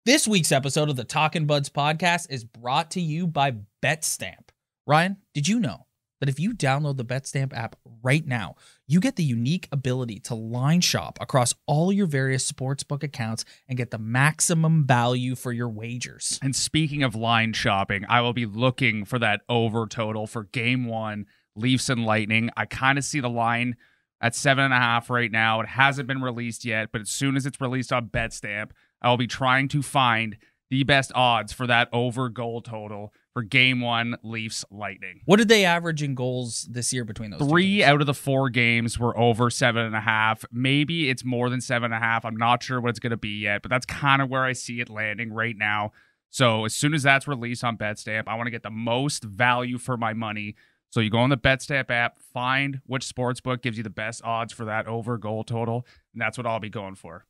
This week's episode of the Talkin' Buds podcast is brought to you by BetStamp. Ryan, did you know that if you download the BetStamp app right now, you get the unique ability to line shop across all your various sportsbook accounts and get the maximum value for your wagers? And speaking of line shopping, I will be looking for that over total for Game 1, Leafs and Lightning. I kind of see the line at 7.5 right now. It hasn't been released yet, but as soon as it's released on BetStamp, I will be trying to find the best odds for that over goal total for Game 1, Leafs Lightning. What did they average in goals this year between those 3 out of the 4 games were over 7.5. Maybe it's more than 7.5. I'm not sure what it's going to be yet, but that's kind of where I see it landing right now. So as soon as that's released on BetStamp, I want to get the most value for my money. So you go on the BetStamp app, find which sportsbook gives you the best odds for that over goal total, and that's what I'll be going for.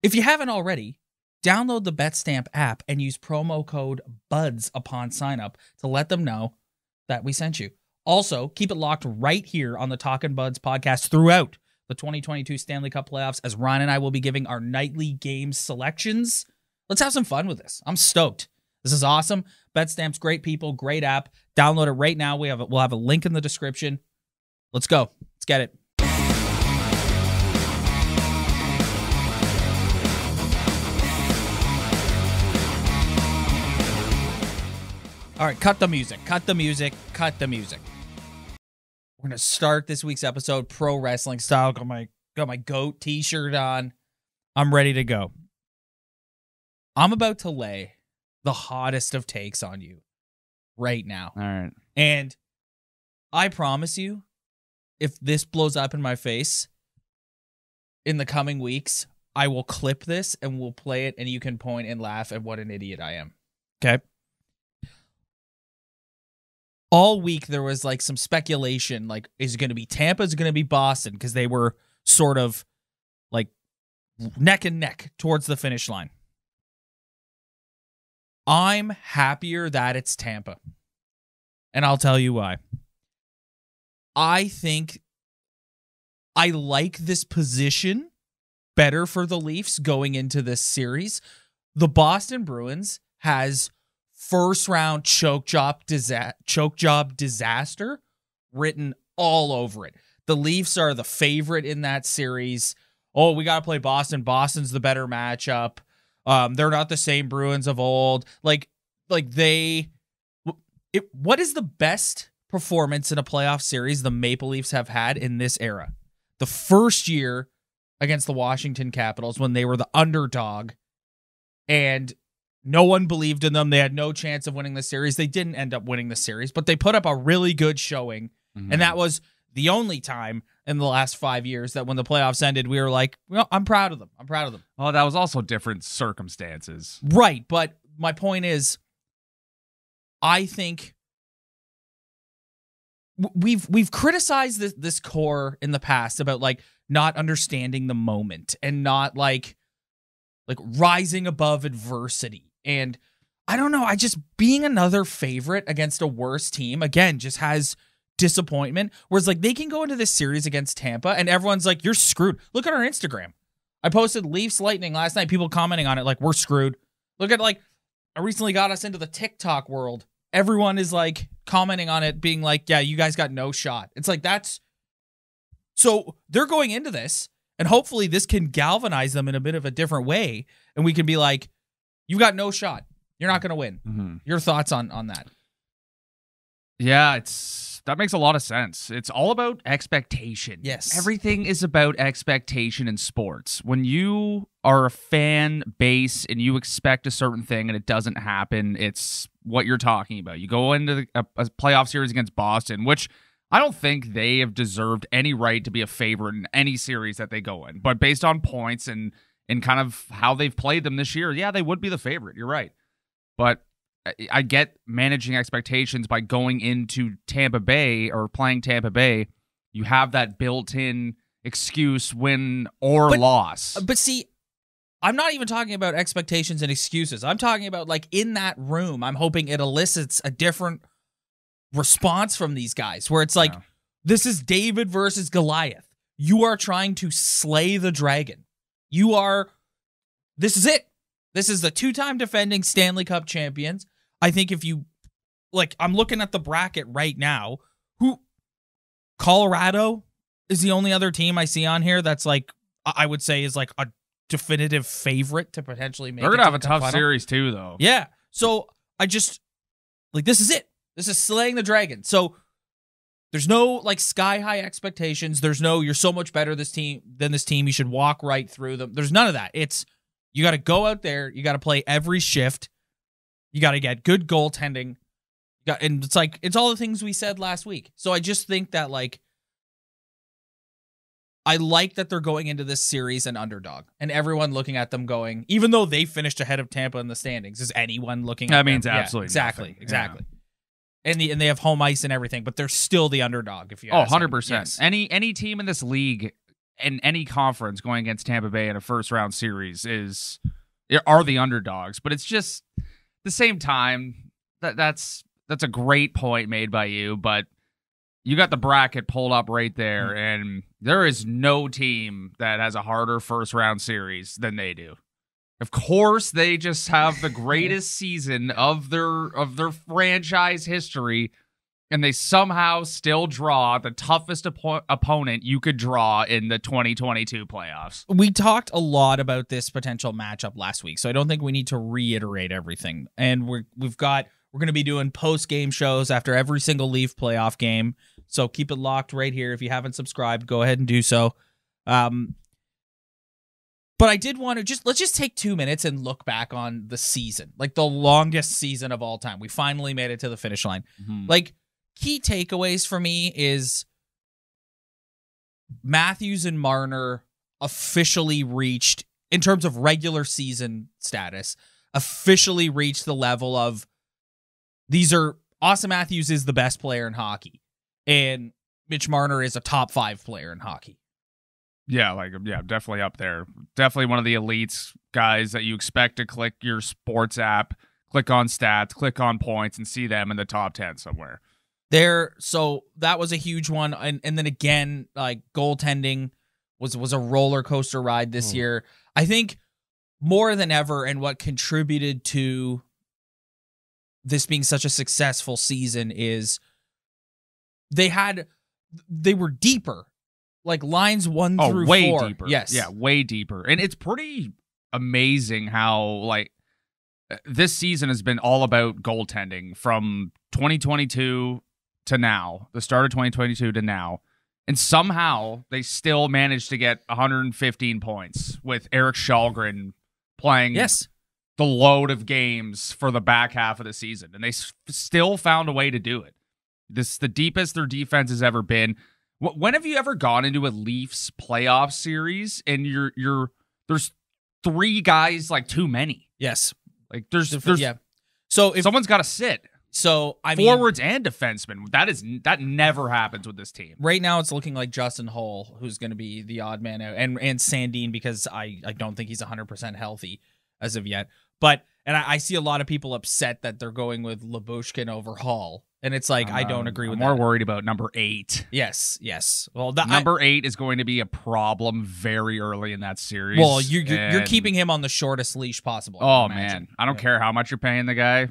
If you haven't already, download the BetStamp app and use promo code BUDS upon sign-up to let them know that we sent you. Also, keep it locked right here on the Talkin' Buds podcast throughout the 2022 Stanley Cup Playoffs, as Ryan and I will be giving our nightly game selections. Let's have some fun with this. I'm stoked. This is awesome. BetStamp's great people, great app. Download it right now. We'll have a link in the description. Let's go. Let's get it. All right, cut the music. Cut the music. Cut the music. We're gonna start this week's episode pro wrestling style. Got my GOAT t-shirt on. I'm ready to go. I'm about to lay the hottest of takes on you right now. All right. And I promise you, if this blows up in my face in the coming weeks, I will clip this and we'll play it and you can point and laugh at what an idiot I am. Okay? All week there was like some speculation, like, is it going to be Tampa? Is it going to be Boston? Because they were sort of like neck and neck towards the finish line. I'm happier that it's Tampa. And I'll tell you why. I think I like this position better for the Leafs going into this series. The Boston Bruins has first round choke job disaster written all over it. The Leafs are the favorite in that series. Oh, we got to play Boston. Boston's the better matchup. They're not the same Bruins of old. What is the best performance in a playoff series the Maple Leafs have had in this era? The first year against the Washington Capitals when they were the underdog and no one believed in them. They had no chance of winning the series. They didn't end up winning the series, but they put up a really good showing. Mm-hmm. And that was the only time in the last 5 years that when the playoffs ended, we were like, well, I'm proud of them. I'm proud of them. Well, that was also different circumstances. Right. But my point is, I think we've criticized this core in the past about like not understanding the moment and not like rising above adversity. And I don't know, I just being another favorite against a worse team, again, just has disappointment. Whereas like they can go into this series against Tampa and everyone's like, you're screwed. Look at our Instagram. I posted Leafs Lightning last night, people commenting on it like, we're screwed. Look at I recently got us into the TikTok world. Everyone is like commenting on it being like, yeah, you guys got no shot. It's like so they're going into this and hopefully this can galvanize them in a bit of a different way. And we can be like, you got no shot. You're not going to win. Mm-hmm. Your thoughts on that? Yeah, that makes a lot of sense. It's all about expectation. Yes. Everything is about expectation in sports. When you are a fan base and you expect a certain thing and it doesn't happen, it's what you're talking about. You go into a playoff series against Boston, which I don't think they have deserved any right to be a favorite in any series that they go in. But based on points and kind of how they've played them this year, yeah, they would be the favorite. You're right. But I get managing expectations by going into Tampa Bay or playing Tampa Bay. You have that built-in excuse, win or loss. But see, I'm not even talking about expectations and excuses. I'm talking about like in that room, I'm hoping it elicits a different response from these guys where it's like, this is David versus Goliath. You are trying to slay the dragon. This is it. This is the 2-time defending Stanley Cup champions. I think if you, I'm looking at the bracket right now, Colorado is the only other team I see on here that's I would say is a definitive favorite to potentially make it. They're going to have a the tough final. series too, though. Yeah. So I just, this is it. This is slaying the dragon. So there's no sky high expectations. There's no, you're so much better than this team. You should walk right through them. There's none of that. It's, you got to go out there. You got to play every shift. You got to get good goaltending. And it's all the things we said last week. So I just think that I like that they're going into this series an underdog, and everyone looking at them going, even though they finished ahead of Tampa in the standings, is anyone looking at them? That means absolutely exactly, nothing. exactly. Yeah. And they have home ice and everything, but they're still the underdog. If you 100%. Yes. Any team in this league in any conference going against Tampa Bay in a first round series are the underdogs. But it's just the same time that's a great point made by you, but you got the bracket pulled up right there, and there is no team that has a harder first round series than they do. Of course, they just have the greatest season of their franchise history, and they somehow still draw the toughest opponent you could draw in the 2022 playoffs. We talked a lot about this potential matchup last week, so I don't think we need to reiterate everything. And we're going to be doing post-game shows after every single Leaf playoff game, so keep it locked right here. If you haven't subscribed, go ahead and do so. But I did want to let's just take 2 minutes and look back on the season, the longest season of all time. We finally made it to the finish line. Mm-hmm. Key takeaways for me is Matthews and Marner officially reached, in terms of regular season status, officially reached the level of Austin Matthews is the best player in hockey, and Mitch Marner is a top 5 player in hockey. Yeah, definitely up there. Definitely one of the elites guys that you expect to click your sports app, click on stats, click on points, and see them in the top 10 somewhere. So that was a huge one. And then again, goaltending was a roller coaster ride this year. I think more than ever, and what contributed to this being such a successful season is they were deeper. Lines 1 through 4. Way deeper. Yes. Yeah, way deeper. And it's pretty amazing how, this season has been all about goaltending from 2022 to now, the start of 2022 to now. And somehow they still managed to get 115 points with Eric Källgren playing the load of games for the back half of the season. And they still found a way to do it. This is the deepest their defense has ever been. When have you ever gone into a Leafs playoff series and there's 3 guys too many? Yes. There's So if someone's got to sit. So I mean, forwards and defensemen. That never happens with this team. Right now, it's looking like Justin Hull, who's going to be the odd man out, and Sandin, because I don't think he's 100% healthy as of yet. But I see a lot of people upset that they're going with Lyubushkin over Hull. And it's I don't agree with that. I'm more worried about number 8. Yes. Well, number 8 is going to be a problem very early in that series. Well, you're keeping him on the shortest leash possible. Oh, man. I don't care how much you're paying the guy.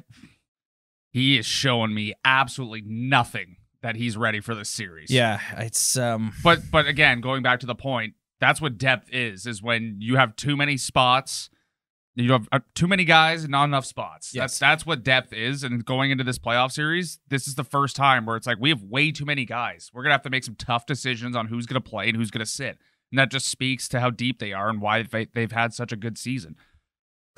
He is showing me absolutely nothing that he's ready for this series. Yeah, it's But again, going back to the point, that's what depth is when you have too many spots. You have too many guys and not enough spots. Yes. That's what depth is. And going into this playoff series, this is the first time where it's we have way too many guys. We're going to have to make some tough decisions on who's going to play and who's going to sit. And that just speaks to how deep they are and why they've had such a good season.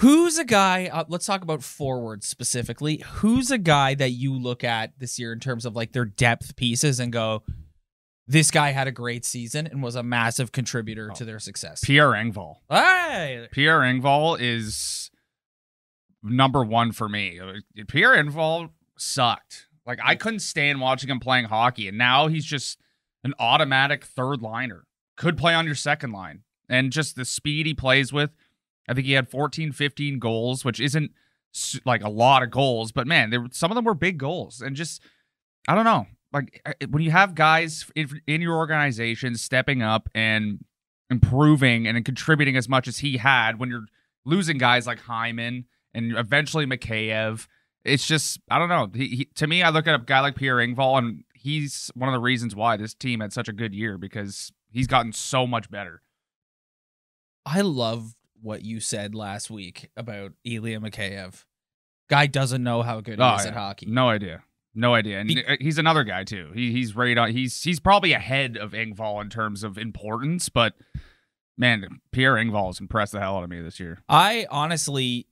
Who's a guy, let's talk about forwards specifically. Who's a guy that you look at this year in terms of their depth pieces and go, this guy had a great season and was a massive contributor to their success? Pierre Engvall. Hey! Pierre Engvall is number 1 for me. Pierre Engvall sucked. I couldn't stand watching him playing hockey, and now he's just an automatic third liner. Could play on your second line. And just the speed he plays with. I think he had 14, 15 goals, which isn't a lot of goals, but man, some of them were big goals. And just, I don't know. When you have guys in your organization stepping up and improving and contributing as much as he had, when you're losing guys like Hyman and eventually Mikheyev. It's just, I don't know. To me, I look at a guy like Pierre Engvall, and he's one of the reasons why this team had such a good year, because he's gotten so much better. I love what you said last week about Ilya Mikheyev. Guy doesn't know how good he is at hockey. No idea. And he's another guy too. He's right on. He's probably ahead of Engvall in terms of importance, but man, Pierre Engvall has impressed the hell out of me this year. I honestly,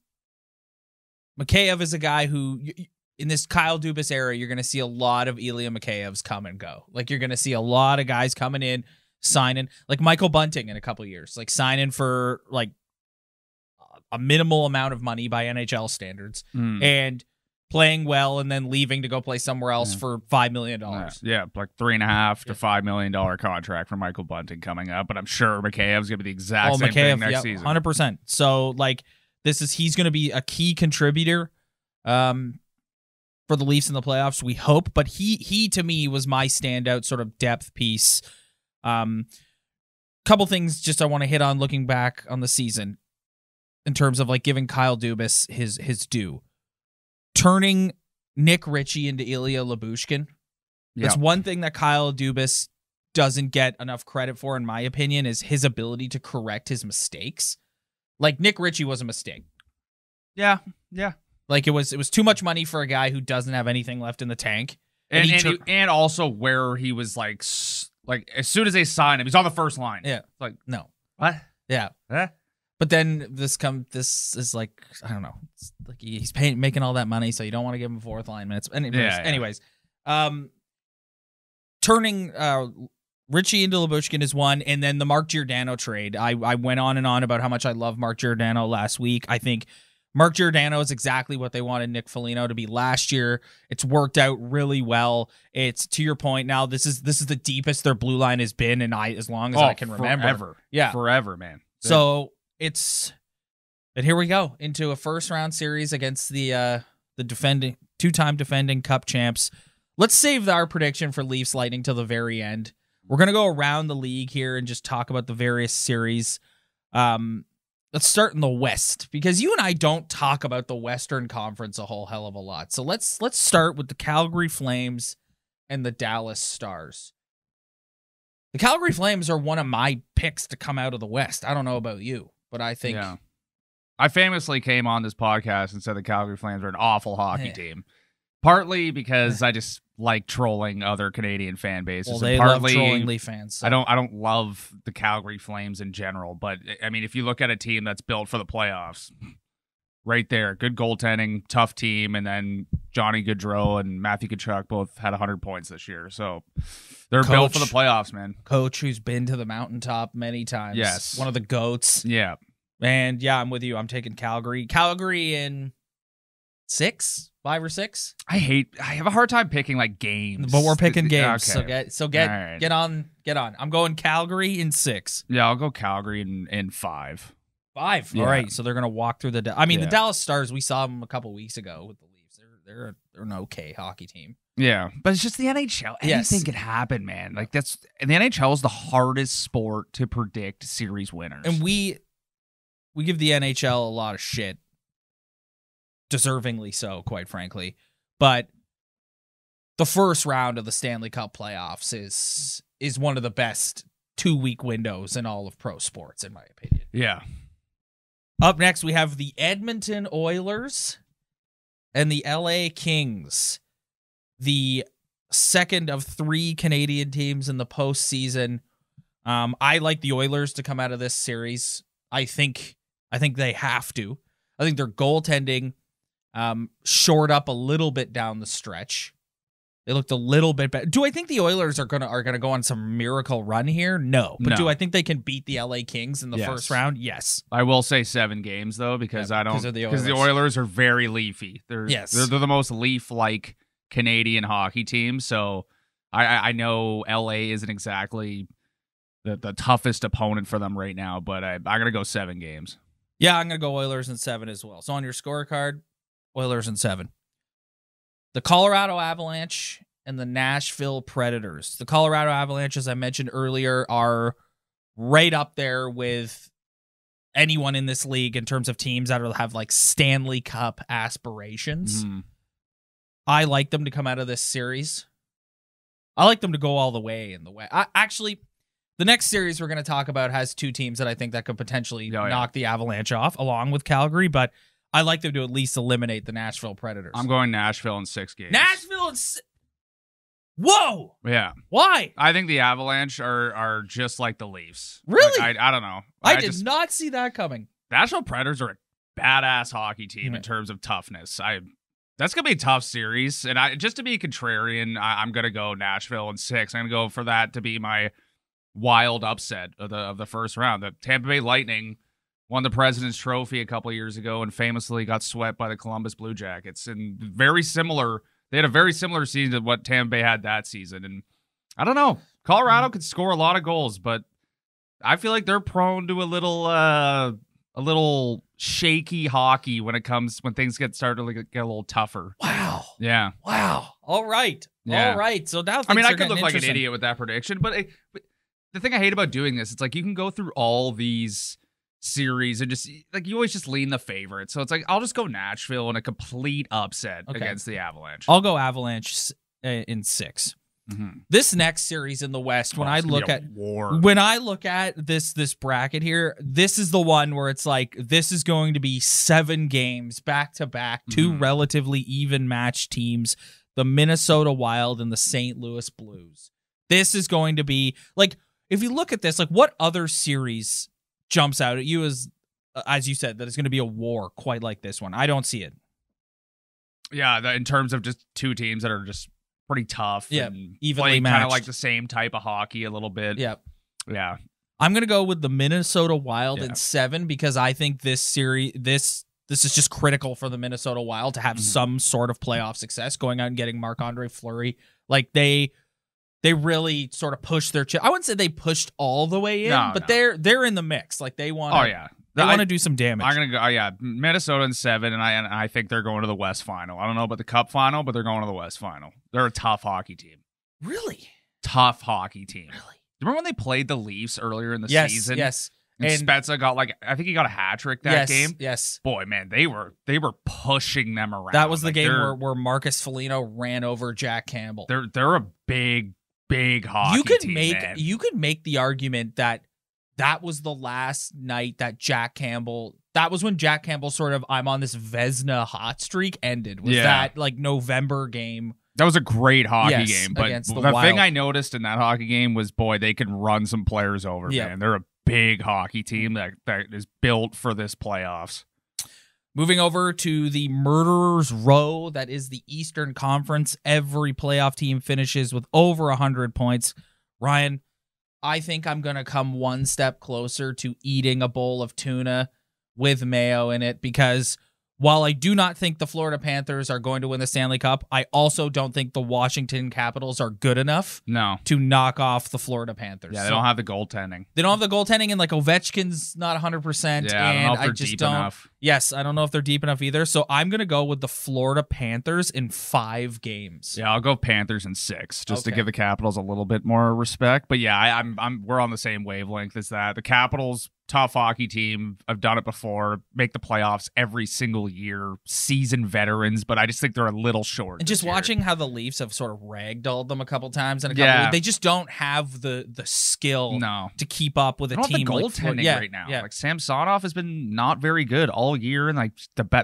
Mikheyev is a guy who, in this Kyle Dubas era, you're going to see a lot of Ilya Mikheyevs come and go. Like, you're going to see a lot of guys coming in, signing, like Michael Bunting in a couple of years, like signing for like a minimal amount of money by NHL standards and playing well and then leaving to go play somewhere else for $5 million. Yeah, like $3.5 to $5 million contract for Michael Bunting coming up, but I'm sure Mikheyev's going to be the exact same thing next season. 100%. So, like, he's going to be a key contributor for the Leafs in the playoffs, we hope, but he to me was my standout sort of depth piece. Couple things just I want to hit on looking back on the season in terms of like giving Kyle Dubas his due. Turning Nick Ritchie into Ilya Lyubushkin. That's one thing that Kyle Dubas doesn't get enough credit for, in my opinion, is his ability to correct his mistakes. Like, Nick Ritchie was a mistake. Yeah. Like, it was too much money for a guy who doesn't have anything left in the tank. And also where he was like as soon as they signed him, he's on the first line. Yeah. Like, no. What? Yeah. Huh? But then this is like, I don't know. It's like he's making all that money, so you don't want to give him 4th line minutes. Anyways, turning Ritchie into Lyubushkin is one, and then the Mark Giordano trade. I went on and on about how much I love Mark Giordano last week. I think Mark Giordano is exactly what they wanted Nick Foligno to be last year. It's worked out really well. It's, to your point, now this is the deepest their blue line has been, and as long as I can remember. Forever, man. So but here we go into a first round series against the two-time defending Cup champs. Let's save our prediction for Leafs Lightning till the very end. We're gonna go around the league here and just talk about the various series. Let's start in the West, because you and I don't talk about the Western Conference a whole hell of a lot. So let's start with the Calgary Flames and the Dallas Stars. The Calgary Flames are one of my picks to come out of the West. I don't know about you, but I think... Yeah. I famously came on this podcast and said the Calgary Flames are an awful hockey team. Partly because I just like trolling other Canadian fan bases. Well, they partly, love trolling Leaf fans. So. I don't love the Calgary Flames in general, but I mean, if you look at a team that's built for the playoffs, right there, good goaltending, tough team, and then Johnny Gaudreau and Matthew Tkachuk both had 100 points this year, so they're built for the playoffs, man. Coach who's been to the mountaintop many times. Yes, one of the GOATs. Yeah, and yeah, I'm with you. I'm taking Calgary. Calgary in 5 or 6. I have a hard time picking like games, but we're picking games. Okay. Get on. I'm going Calgary in 6. Yeah, I'll go Calgary in 5. 5. Yeah. All right. So they're gonna walk through the Dallas Stars. We saw them a couple weeks ago with the Leafs. They're an okay hockey team. Yeah, but it's just the NHL. Anything could happen, man. Like the NHL is the hardest sport to predict series winners, and we give the NHL a lot of shit. Deservingly so, quite frankly. But the first round of the Stanley Cup Playoffs is one of the best 2-week windows in all of pro sports, in my opinion. Yeah. Up next, we have the Edmonton Oilers and the LA Kings, the second of 3 Canadian teams in the postseason. I like the Oilers to come out of this series. I think they have to. I think their goaltending shored up a little bit down the stretch. They looked a little bit better. Do I think the Oilers are gonna go on some miracle run here? No. But do I think they can beat the LA Kings in the first round? Yes. I will say 7 games though, because the Oilers are very leafy. They're the most Leaf-like Canadian hockey team. So I know LA isn't exactly the toughest opponent for them right now, but I'm gonna go 7 games. Yeah, I'm gonna go Oilers in 7 as well. So on your scorecard, Oilers in 7. The Colorado Avalanche and the Nashville Predators. The Colorado Avalanche, as I mentioned earlier, are right up there with anyone in this league in terms of teams that have like Stanley Cup aspirations. I like them to come out of this series. I like them to go all the way in the way. Actually, the next series we're going to talk about has two teams that I think that could potentially knock the Avalanche off, along with Calgary, but I like them to at least eliminate the Nashville Predators. I'm going Nashville in 6 games. Nashville in Whoa! Yeah. Why? I think the Avalanche are just like the Leafs. Really? Like, I don't know. I did not see that coming. Nashville Predators are a badass hockey team in terms of toughness. That's going to be a tough series. And just to be contrarian, I'm going to go Nashville in 6. I'm going to go for that to be my wild upset of the first round. The Tampa Bay Lightning won the President's Trophy a couple years ago and famously got swept by the Columbus Blue Jackets. And they had a very similar season to what Tampa Bay had that season. And I don't know. Colorado could score a lot of goals, but I feel like they're prone to a little shaky hockey when things get started to get a little tougher. Wow. Yeah. Wow. All right. Yeah. All right. So now I could look like an idiot with that prediction, but the thing I hate about doing this, it's like you can go through all these series and just like you always just lean the favorite. So it's like I'll just go Nashville in a complete upset against the Avalanche. I'll go Avalanche in 6. Mm-hmm. This next series in the West, when I look at this bracket here, this is the one where it's like this is going to be 7 games back to back, 2 relatively even matched teams, the Minnesota Wild and the St. Louis Blues. This is going to be like, if you look at this, like what other series jumps out at you as you said, that it's going to be a war quite like this one? I don't see it. Yeah, in terms of just 2 teams that are just pretty tough. Yeah, and evenly matched. Kind of like the same type of hockey a little bit. Yeah. Yeah. I'm going to go with the Minnesota Wild in 7 because I think this series, this is just critical for the Minnesota Wild to have some sort of playoff success, going out and getting Marc-Andre Fleury. Like they really sort of pushed their chip. I wouldn't say they pushed all the way in, but they're in the mix. Like they want. Oh yeah. They want to do some damage. I'm gonna go. Minnesota in 7, and I think they're going to the West Final. I don't know about the Cup Final, but they're going to the West Final. They're a tough hockey team. Really tough hockey team. Really? Remember when they played the Leafs earlier in the season? Yes. And Spezza got I think he got a hat trick that game. Yes. Boy, man, they were pushing them around. That was the game where Marcus Foligno ran over Jack Campbell. They're a big hockey team. You could make the argument that was the last night that Jack Campbell. That was when Jack Campbell sort of I'm on this Vezina hot streak ended. Was that like November game? That was a great hockey game. But the Wild. thing I noticed in that hockey game was, boy, they can run some players over, man. They're a big hockey team that is built for this playoffs. Moving over to the Murderers Row, that is the Eastern Conference. Every playoff team finishes with over 100 points. Ryan, I think I'm going to come one step closer to eating a bowl of tuna with mayo in it because while I do not think the Florida Panthers are going to win the Stanley Cup, I also don't think the Washington Capitals are good enough to knock off the Florida Panthers. Yeah, they don't have the goaltending. They don't have the goaltending, and like Ovechkin's not 100%. Yeah, I don't know if they're deep enough. Yes, I don't know if they're deep enough either. So I'm going to go with the Florida Panthers in 5 games. Yeah, I'll go Panthers in 6 just to give the Capitals a little bit more respect. But yeah, we're on the same wavelength as that. The Capitals, tough hockey team. I've done it before. Make the playoffs every single year. Seasoned veterans, but I just think they're a little short. And just watching how the Leafs have sort of ragdolled them a couple times in a couple weeks, they just don't have the skill to keep up with a team. The goaltending right now. Like Samsonov has been not very good all year, and like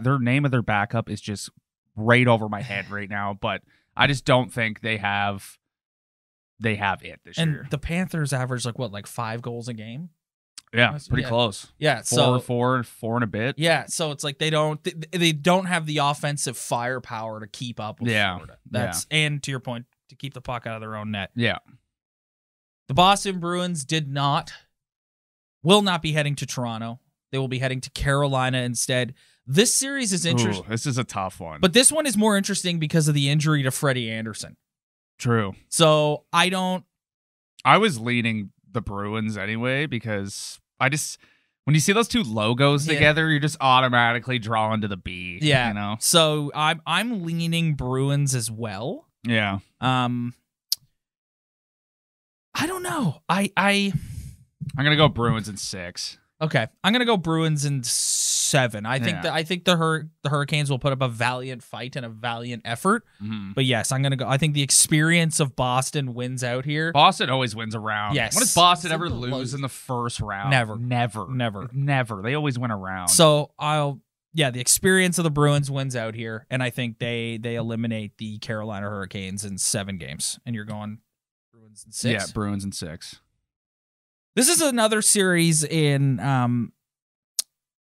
their name of their backup is just right over my head right now. But I just don't think they have it this year. And the Panthers average like 5 goals a game. Yeah, pretty close. Yeah, four and a bit. Yeah, so it's like they don't have the offensive firepower to keep up with Florida. And to your point, to keep the puck out of their own net. Yeah. The Boston Bruins will not be heading to Toronto. They will be heading to Carolina instead. This series is interesting. This is a tough one. But this one is more interesting because of the injury to Freddie Anderson. True. So I was leaning the Bruins anyway because when you see those two logos together, you're just automatically drawn to the B. Yeah. You know? So I'm leaning Bruins as well. Yeah. I don't know. I'm gonna go Bruins in 6. Okay, I'm gonna go Bruins in 7. I think the Hurricanes will put up a valiant fight and a valiant effort. Mm-hmm. But yes, I'm gonna go. I think the experience of Boston wins out here. Boston always wins a round. Yes. When does Boston ever lose in the first round? Never. They always win a round. So the experience of the Bruins wins out here, and I think they eliminate the Carolina Hurricanes in 7 games. And you're going Bruins in 6. Yeah, Bruins in 6. This is another series in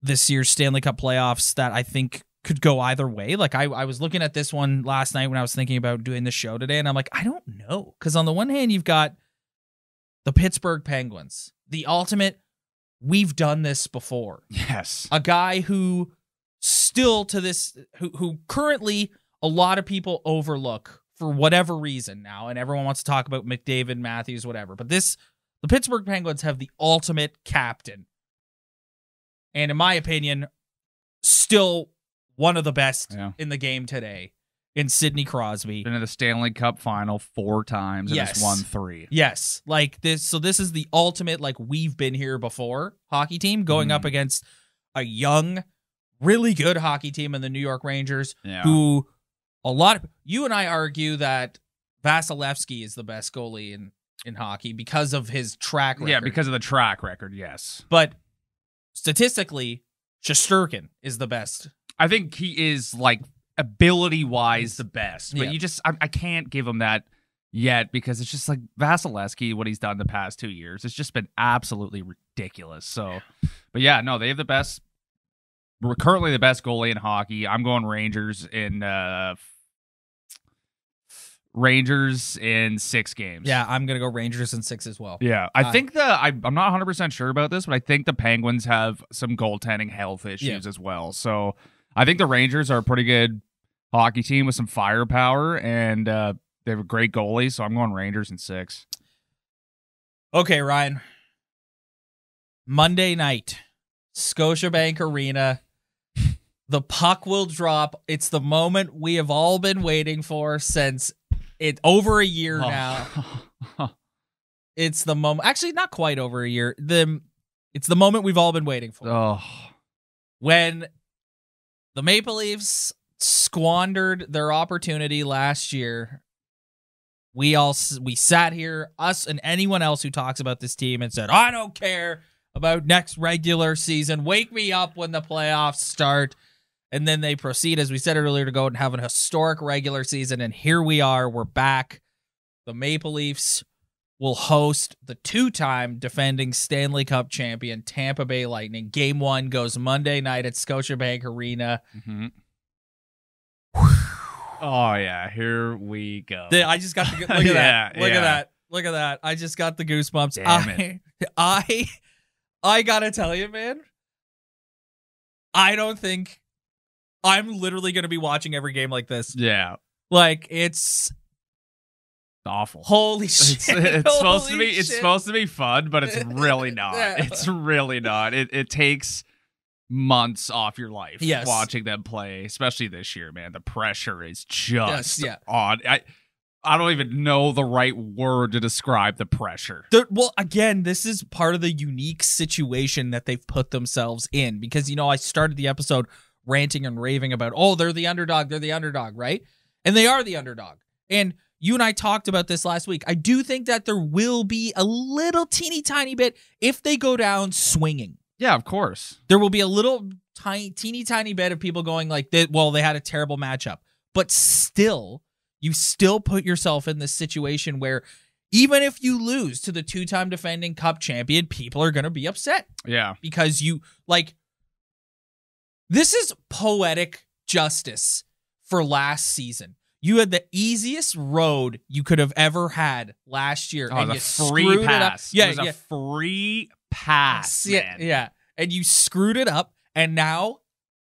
this year's Stanley Cup playoffs that I think could go either way. Like I was looking at this one last night when I was thinking about doing the show today, and I'm like, I don't know. Because on the one hand, you've got the Pittsburgh Penguins, the ultimate, we've done this before. Yes. A guy who still to this, who currently a lot of people overlook for whatever reason now, and everyone wants to talk about McDavid, Matthews, whatever. But the Pittsburgh Penguins have the ultimate captain. And in my opinion, still one of the best in the game today in Sidney Crosby. Been in the Stanley Cup final 4 times and has won 3. Yes. Like this. So this is the ultimate, like, we've been here before hockey team going up against a young, really good hockey team in the New York Rangers, who you and I argue that Vasilevsky is the best goalie in hockey because of his track record. Yeah, because of the track record, yes. But statistically, Shesterkin is the best. I think he is, like, ability-wise the best. But I can't give him that yet because it's just like Vasilevsky, what he's done the past 2 years. It's just been absolutely ridiculous. So, but yeah, no, they have the best. We're currently the best goalie in hockey. I'm going Rangers in 6 games. Yeah, I'm going to go Rangers in 6 as well. Yeah, I think I'm not 100% sure about this, but I think the Penguins have some goaltending health issues as well. So I think the Rangers are a pretty good hockey team with some firepower, and they have a great goalie, so I'm going Rangers in 6. Okay, Ryan. Monday night, Scotiabank Arena. The puck will drop. It's the moment we have all been waiting for since over a year now. It's the moment. Actually, not quite over a year. It's the moment we've all been waiting for. Oh. When the Maple Leafs squandered their opportunity last year, we sat here, us and anyone else who talks about this team, and said, I don't care about next regular season. Wake me up when the playoffs start. And then they proceed, as we said earlier, to go and have an historic regular season. And here we are. We're back. The Maple Leafs will host the 2-time defending Stanley Cup champion Tampa Bay Lightning. Game 1 goes Monday night at Scotiabank Arena. Mm-hmm. Oh, yeah. Here we go. I just got the look at that. Look at that. Look at that. I just got the goosebumps. Damn it. I gotta tell you, man, I don't think I'm literally going to be watching every game like this. Yeah. Like, it's awful. Holy shit. It's supposed to be fun, but it's really not. It's really not. It takes months off your life watching them play, especially this year, man. The pressure is just on. I don't even know the right word to describe the pressure. Well, again, this is part of the unique situation that they've put themselves in because, I started the episode ranting and raving about, they're the underdog, right? And they are the underdog. And you and I talked about this last week. I do think that there will be a little teeny tiny bit if they go down swinging. Yeah, of course. There will be a little teeny tiny bit of people going like, they had a terrible matchup. But still, you still put yourself in this situation where even if you lose to the 2-time defending Cup champion, people are going to be upset. Yeah. Because this is poetic justice for last season. You had the easiest road you could have ever had last year. And the you free pass. Yeah, it was a free pass, man. Yeah. And you screwed it up. And now,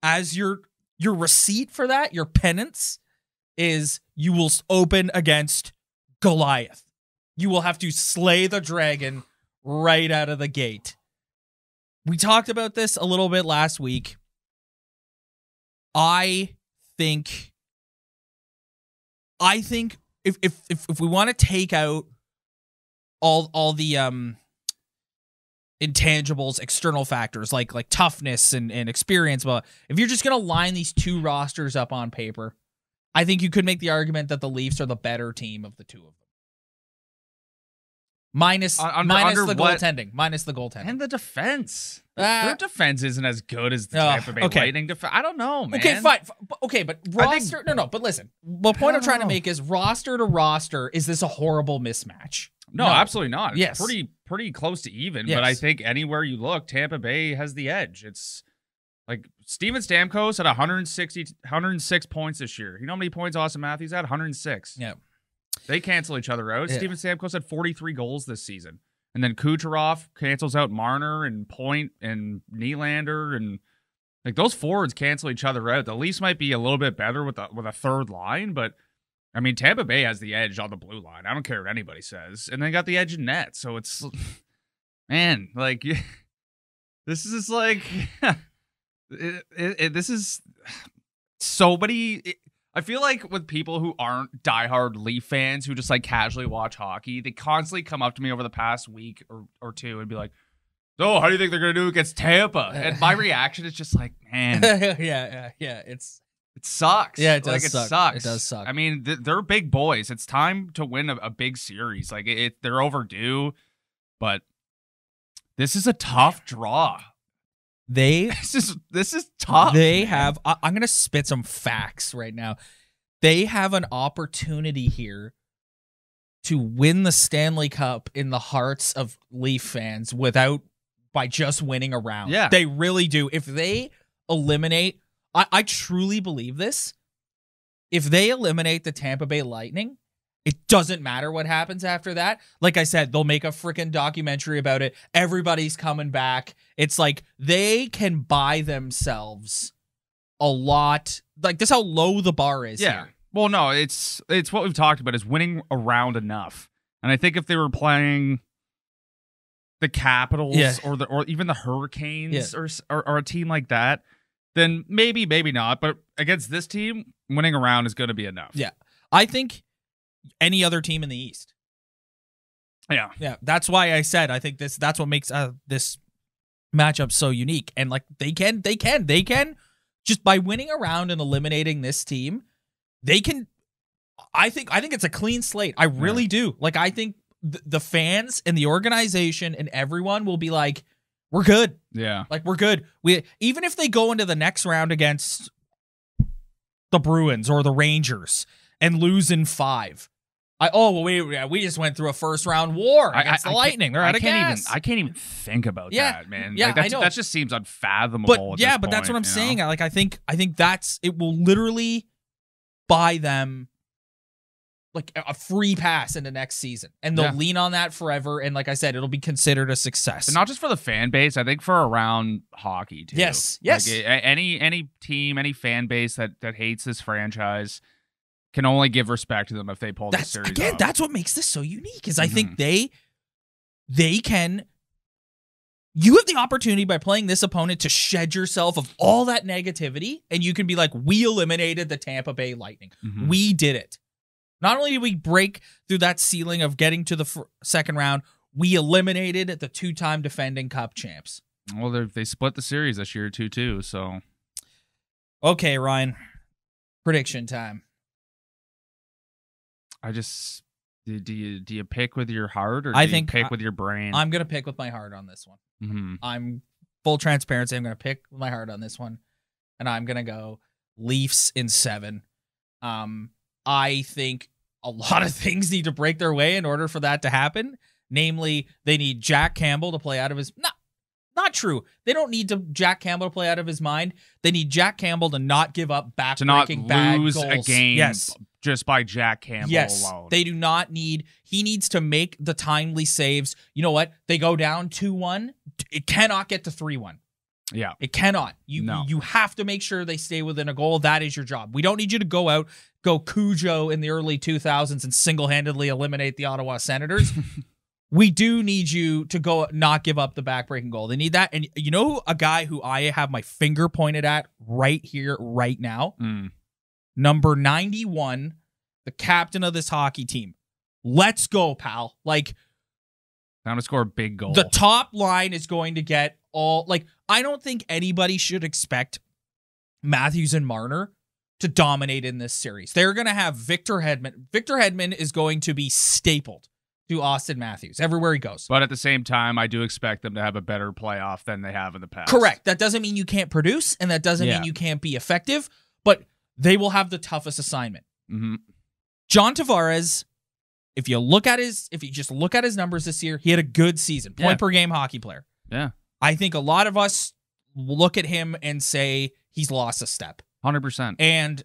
as your receipt for that, your penance, is you will open against Goliath. You will have to slay the dragon right out of the gate. We talked about this a little bit last week. I think if we want to take out all the intangibles, external factors like toughness and experience. But if you're just going to line these two rosters up on paper, I think you could make the argument that the Leafs are the better team of the two of them. Minus the goaltending. Minus the goaltending. And the defense. Their defense isn't as good as the Tampa Bay Lightning defense. I don't know, man. Okay, fine. Okay, but roster... No, but listen. The point I'm trying to make is roster to roster, is this a horrible mismatch? No, absolutely not. It's yes. pretty close to even, yes. But I think anywhere you look, Tampa Bay has the edge. It's like Steven Stamkos had 106 points this year. You know how many points Austin Matthews had? 106. Yeah. They cancel each other out. Yeah. Steven Stamkos had 43 goals this season. And then Kucherov cancels out Marner and Point and Nylander, and like those forwards cancel each other out. The Leafs might be a little bit better with a third line, but I mean Tampa Bay has the edge on the blue line. I don't care what anybody says. And they got the edge in net. So it's, man, like this is like this is so many. I feel like with people who aren't diehard Leaf fans who just like casually watch hockey, they constantly come up to me over the past week or two and be like, "So, how do you think they're going to do against Tampa?" And my reaction is just like, man. yeah. It sucks. Yeah, it does like, suck. It sucks. It does suck. I mean, they're big boys. It's time to win a big series. Like, they're overdue, but this is a tough draw. This is tough. They have. I'm gonna spit some facts right now. They have an opportunity here to win the Stanley Cup in the hearts of Leaf fans by just winning a round. Yeah, they really do. If they eliminate, I truly believe this. If they eliminate the Tampa Bay Lightning, it doesn't matter what happens after that. Like I said, they'll make a freaking documentary about it. Everybody's coming back. It's like they can buy themselves a lot. Like, this is how low the bar is here. Well, no, it's what we've talked about is winning a round enough. And I think if they were playing the Capitals or even the Hurricanes or a team like that, then maybe not. But against this team, winning a round is going to be enough. Yeah. I think any other team in the East. Yeah. That's why I said I think that's what makes this matchup so unique. And like they can just by winning a round and eliminating this team, they can. I think it's a clean slate. I really do. Like, I think the fans and the organization and everyone will be like, we're good. Yeah, like we're good. Even if they go into the next round against the Bruins or the Rangers and lose in 5. We just went through a first round war against the Lightning. They're out of gas. I can't even think about that, man. Yeah, like, I know. That just seems unfathomable. But that's what I'm saying. Like, I think that's it will literally buy them like a free pass into next season, and they'll lean on that forever. And like I said, it'll be considered a success. And not just for the fan base. I think for around hockey too. Yes. Like, any team, any fan base that hates this franchise can only give respect to them if they pull this series off. That's what makes this so unique, is I think they can. You have the opportunity by playing this opponent to shed yourself of all that negativity, and you can be like, we eliminated the Tampa Bay Lightning. Mm-hmm. We did it. Not only did we break through that ceiling of getting to the second round, we eliminated the 2-time defending Cup champs. Well, they split the series this year, 2-2, so. Okay, Ryan. Prediction time. Do you pick with your heart or do you pick with your brain? I'm going to pick with my heart on this one. Mm-hmm. I'm full transparency. I'm going to pick with my heart on this one, and I'm going to go Leafs in 7. I think a lot of things need to break their way in order for that to happen. Namely, they need Jack Campbell to play out of his... Not true. They don't need Jack Campbell to play out of his mind. They need Jack Campbell to not give up back-breaking bad goals. To not lose a game just by Jack Campbell alone. They do not need... He needs to make the timely saves. You know what? They go down 2-1. It cannot get to 3-1. Yeah. It cannot. You have to make sure they stay within a goal. That is your job. We don't need you to go Cujo in the early 2000s and single-handedly eliminate the Ottawa Senators. We do need you to go not give up the backbreaking goal. They need that. And you know a guy who I have my finger pointed at right here, right now? Number 91, the captain of this hockey team. Let's go, pal. Like, Time to score a big goal. The top line is going to get all, like, I don't think anybody should expect Matthews and Marner to dominate in this series. They're going to have Victor Hedman. Victor Hedman is going to be stapled to Austin Matthews everywhere he goes. But at the same time, I do expect them to have a better playoff than they have in the past. Correct. That doesn't mean you can't produce, and that doesn't mean you can't be effective, but they will have the toughest assignment. Mm-hmm. John Tavares, if you just look at his numbers this year, he had a good season. Point per game hockey player. Yeah. I think a lot of us look at him and say he's lost a step. 100%. And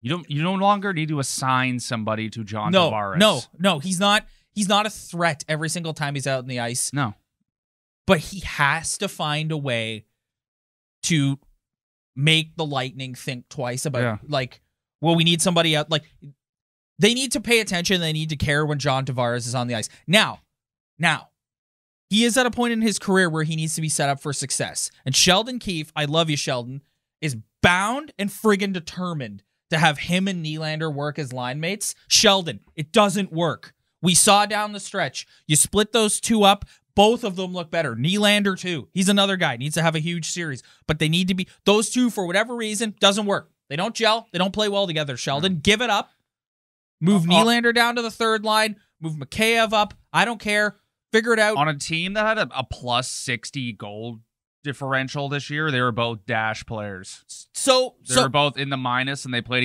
you no longer need to assign somebody to John Tavares. No, he's not a threat every single time he's out in the ice. No. But he has to find a way to make the Lightning think twice about we need somebody out. Like, they need to pay attention. They need to care when John Tavares is on the ice. Now, he is at a point in his career where he needs to be set up for success. And Sheldon Keefe, I love you, Sheldon, is bound and friggin' determined to have him and Nylander work as line mates. Sheldon, it doesn't work. We saw down the stretch. You split those two up, both of them look better. Nylander, too. He's another guy. Needs to have a huge series. But they need to be... Those two, for whatever reason, doesn't work. They don't gel. They don't play well together, Sheldon. Give it up. Move Nylander down to the third line. Move Mikheyev up. I don't care. Figure it out. On a team that had a plus 60 goal differential this year, they were both dash players. They were both in the minus, and they played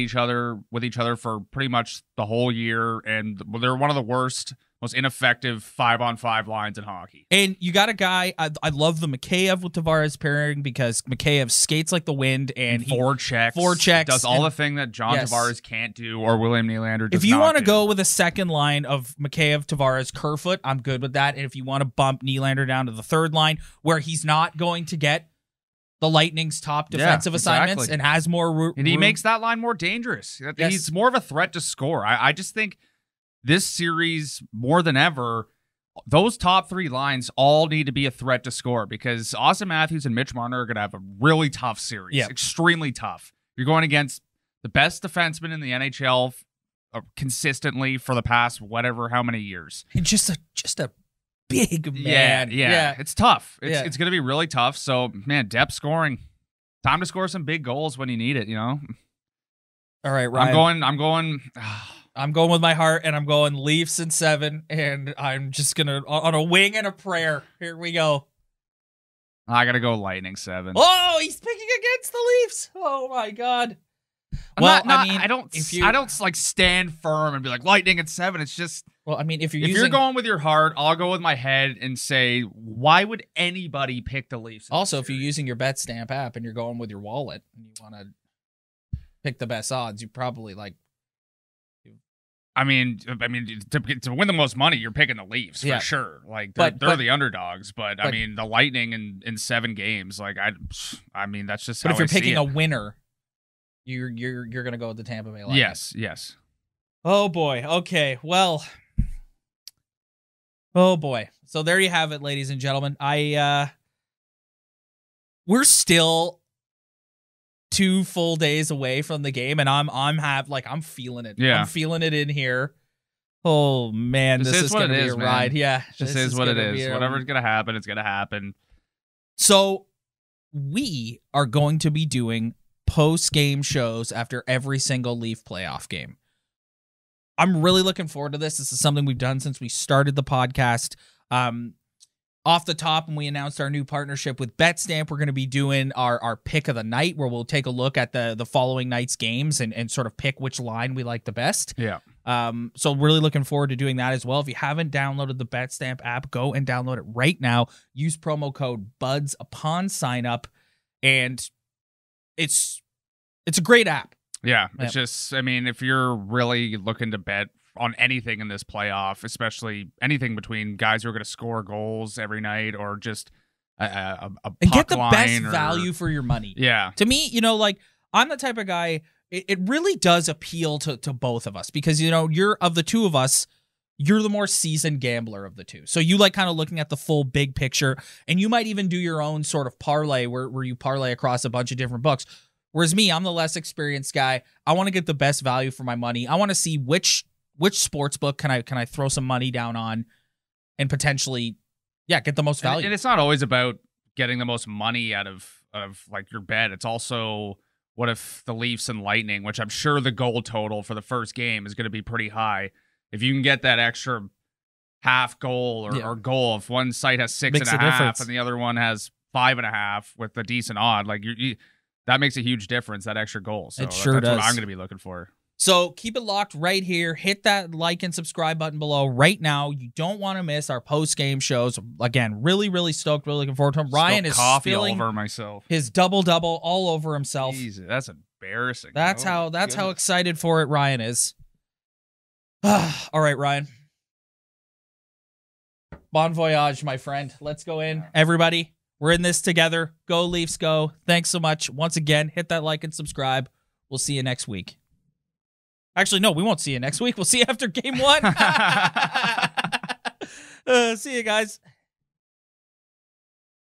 with each other for pretty much the whole year, and they're one of the worst, most ineffective 5-on-5 lines in hockey. And you got a guy, I love the Mikheyev with Tavares pairing, because Mikheyev skates like the wind, and he forechecks, does all the thing that John Tavares can't do, or William Nylander does. If you want to go with a second line of Mikheyev, Tavares, Kerfoot, I'm good with that. And if you want to bump Nylander down to the third line, where he's not going to get the Lightning's top defensive assignments and has more room. And he makes that line more dangerous. He's more of a threat to score. I just think this series, more than ever, those top three lines all need to be a threat to score, because Austin Matthews and Mitch Marner are going to have a really tough series. Yeah. Extremely tough. You're going against the best defenseman in the NHL consistently for the past how many years. And just a big man. Yeah. It's tough. It's going to be really tough. So, man, depth scoring. Time to score some big goals when you need it, All right, Ryan. I'm going with my heart, and I'm going Leafs in 7, and I'm just going to, on a wing and a prayer. Here we go. I got to go Lightning 7. Oh, he's picking against the Leafs. Oh, my God. I don't like stand firm and be like Lightning at 7. It's just, if you're going with your heart, I'll go with my head and say, why would anybody pick the Leafs? Also, if you're using your BetStamp app and you're going with your wallet and you want to pick the best odds, you probably to win the most money, you're picking the Leafs for sure. Like, they're the underdogs, but the Lightning in 7 games, that's just. But if you're picking a winner, you're gonna go with the Tampa Bay Lightning. Yes. Oh boy. Okay. Well. Oh boy. So there you have it, ladies and gentlemen. We're still 2 full days away from the game, and I'm feeling it. Yeah. I'm feeling it in here. Oh man, this is gonna be a ride. Yeah. This is what it is. Whatever's gonna happen, it's gonna happen. So we are going to be doing post-game shows after every single Leaf playoff game. I'm really looking forward to this. This is something we've done since we started the podcast. Off the top, when we announced our new partnership with BetStamp, we're going to be doing our pick of the night, where we'll take a look at the following night's games and sort of pick which line we like the best. Yeah. So really looking forward to doing that as well. If you haven't downloaded the BetStamp app, go and download it right now. Use promo code BUDS upon sign up, and it's a great app. Yeah. It's just, if you're really looking to bet on anything in this playoff, especially anything between guys who are going to score goals every night, or just a puck and get the line best value for your money. Yeah. To me, I'm the type of guy, it really does appeal to both of us, because, you're, of the two of us, you're the more seasoned gambler of the two. So you like kind of looking at the full big picture, and you might even do your own sort of parlay where you parlay across a bunch of different books. Whereas me, I'm the less experienced guy. I want to get the best value for my money. I want to see which sports book can I throw some money down on, and potentially, get the most value. And it's not always about getting the most money out of like your bet. It's also, what if the Leafs and Lightning, which I'm sure the goal total for the first game is going to be pretty high. If you can get that extra half goal or goal, if one site has 6.5 and the other one has 5.5 with a decent odd, like that makes a huge difference, that extra goal. So it sure that's does. what I'm going to be looking for. So keep it locked right here. Hit that like and subscribe button below right now. You don't want to miss our post-game shows. Again, really, really stoked. Really looking forward to them. Ryan is coffee all spilling over myself. His double-double all over himself. Jesus, that's embarrassing. That's how excited for it Ryan is. All right, Ryan. Bon voyage, my friend. Let's go in. Everybody, we're in this together. Go Leafs, go. Thanks so much. Once again, hit that like and subscribe. We'll see you next week. Actually, no, we won't see you next week. We'll see you after game 1. See you guys.